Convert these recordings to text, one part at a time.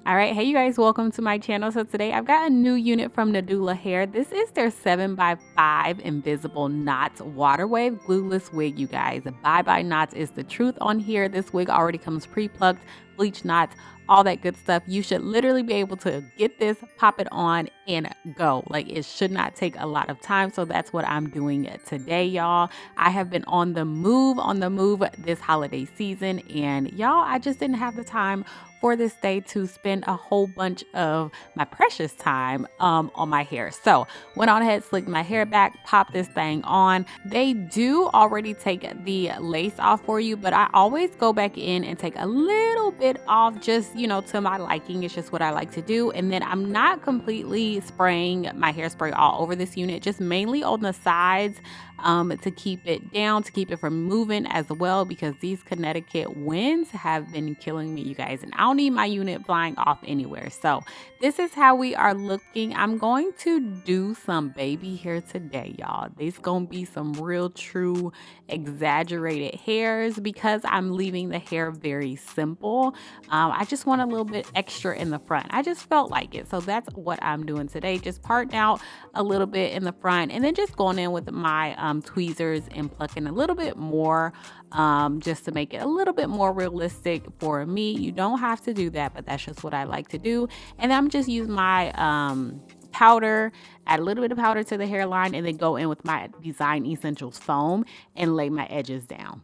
All right, hey you guys, welcome to my channel. So today I've got a new unit from Nadula Hair. This is their 7x5 Invisible Knots Water Wave Glueless wig, you guys. Bye Bye Knots is the truth on here. This wig already comes pre-plucked, bleached knots, all that good stuff. You should literally be able to get this, pop it on, and go. Like, it should not take a lot of time. So that's what I'm doing today, y'all. I have been on the move this holiday season, and y'all, I just didn't have the time for this day to spend a whole bunch of my precious time on my hair. So went on ahead, slicked my hair back, popped this thing on. They do already take the lace off for you, but I always go back in and take a little bit off, just, you know, to my liking. It's just what I like to do. And then I'm not completely spraying my hairspray all over this unit, just mainly on the sides, to keep it down, to keep it from moving as well, because these Connecticut winds have been killing me, you guys, and I don't need my unit flying off anywhere. So this is how we are looking. I'm going to do some baby hair today, y'all. These gonna be some real true exaggerated hairs because I'm leaving the hair very simple. I just want a little bit extra in the front. I just felt like it. So that's what I'm doing today. Just parting out a little bit in the front and then just going in with my tweezers and plucking a little bit more, just to make it a little bit more realistic for me. You don't have to do that, but that's just what I like to do. And I'm just use my powder, add a little bit of powder to the hairline, and then go in with my Design Essentials foam and lay my edges down.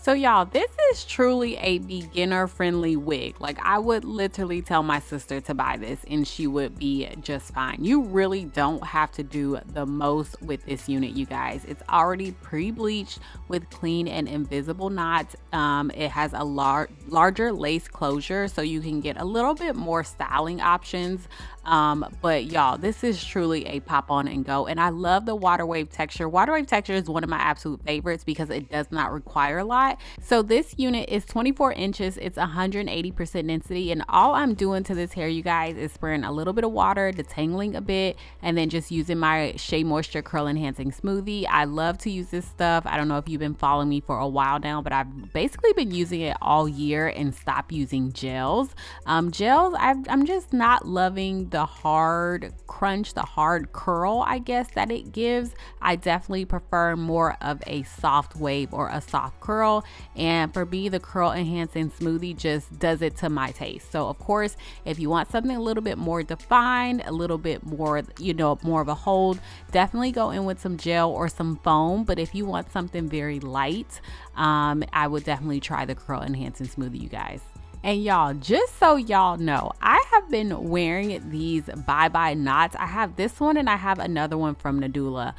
So y'all, this is truly a beginner friendly wig. Like, I would literally tell my sister to buy this and she would be just fine. You really don't have to do the most with this unit, you guys. It's already pre-bleached with clean and invisible knots. It has a larger lace closure, so you can get a little bit more styling options. But y'all, this is truly a pop on and go, and I love the water wave texture. Water wave texture is one of my absolute favorites because it does not require a lot. So this unit is 24 inches, it's 180% density, and all I'm doing to this hair, you guys, is spraying a little bit of water, detangling a bit, and then just using my Shea Moisture Curl Enhancing Smoothie. I love to use this stuff. I don't know if you've been following me for a while now, but I've basically been using it all year and stopped using gels. I'm just not loving the hard crunch, the hard curl, I guess, that it gives. I definitely prefer more of a soft wave or a soft curl, and for me, the curl enhancing smoothie just does it to my taste. So of course, if you want something a little bit more defined, a little bit more, you know, more of a hold, definitely go in with some gel or some foam. But if you want something very light, I would definitely try the curl enhancing smoothie, you guys. And y'all, just so y'all know, I have been wearing these Bye Bye Knots. I have this one and I have another one from Nadula,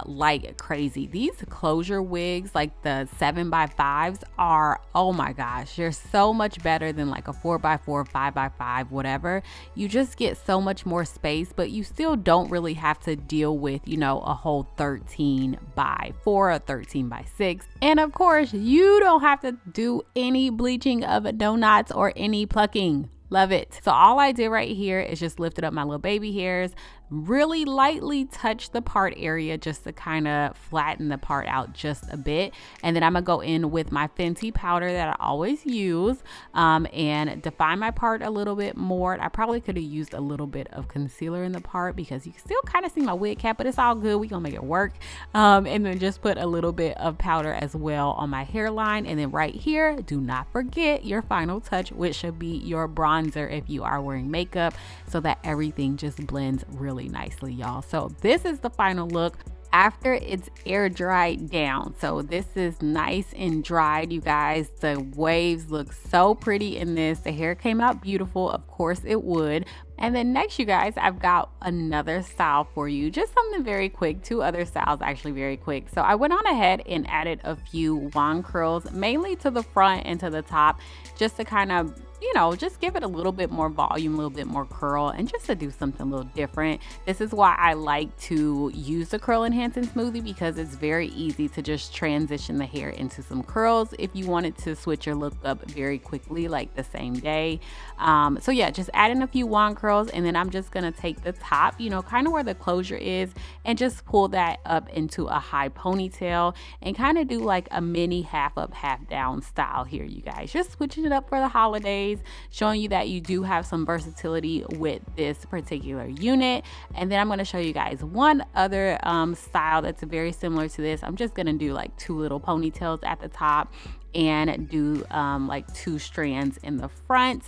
like crazy. These closure wigs, like the 7x5s, are, oh my gosh, they're so much better than like a 4x4, 5x5, whatever. You just get so much more space, but you still don't really have to deal with, you know, a whole 13x4 or 13x6. And of course, you don't have to do any bleaching of knots or any plucking. Love it. So all I did right here is just lifted up my little baby hairs, really lightly touch the part area just to kind of flatten the part out just a bit. And then I'm gonna go in with my Fenty powder that I always use, and define my part a little bit more. I probably could have used a little bit of concealer in the part because you can still kind of see my wig cap, but it's all good. We gonna make it work. And then just put a little bit of powder as well on my hairline. And then right here, do not forget your final touch, which should be your bronzer bronzer if you are wearing makeup, so that everything just blends really nicely, y'all. So this is the final look after it's air dried down. So this is nice and dried, you guys. The waves look so pretty in this. The hair came out beautiful, of course it would. And then next, you guys, I've got another style for you, just something very quick. Two other styles actually very quick. So I went on ahead and added a few wand curls, mainly to the front and to the top, just to kind of, you know, just give it a little bit more volume, a little bit more curl, and just to do something a little different. This is why I like to use the curl enhancing smoothie, because it's very easy to just transition the hair into some curls if you wanted to switch your look up very quickly, like the same day. So yeah, just add in a few wand curls, and then I'm just gonna take the top, you know, kind of where the closure is, and just pull that up into a high ponytail and kind of do like a mini half up, half down style here, you guys. Just switching it up for the holidays, showing you that you do have some versatility with this particular unit. And then I'm going to show you guys one other style that's very similar to this. I'm just going to do like two little ponytails at the top and do like two strands in the front.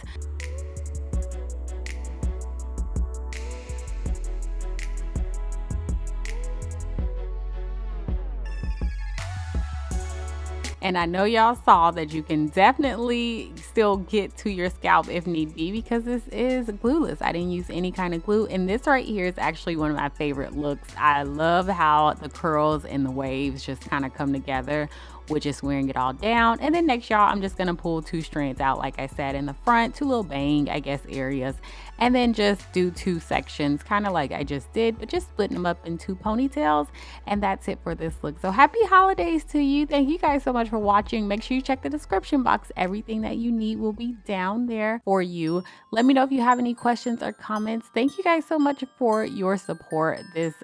And I know y'all saw that you can definitely still get to your scalp if need be, because this is glueless. I didn't use any kind of glue. And this right here is actually one of my favorite looks. I love how the curls and the waves just kind of come together with just wearing it all down. And then next, y'all, I'm just gonna pull two strands out, like I said, in the front, two little bang, I guess, areas, and then just do two sections, kind of like I just did, but just splitting them up in two ponytails. And that's it for this look. So happy holidays to you. Thank you guys so much for watching. Make sure you check the description box. Everything that you need will be down there for you. Let me know if you have any questions or comments. Thank you guys so much for your support this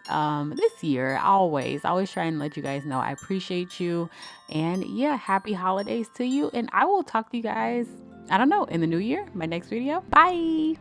year. Always trying to let you guys know I appreciate you. And yeah, happy holidays to you. And I will talk to you guys, I don't know, in the new year, my next video. Bye.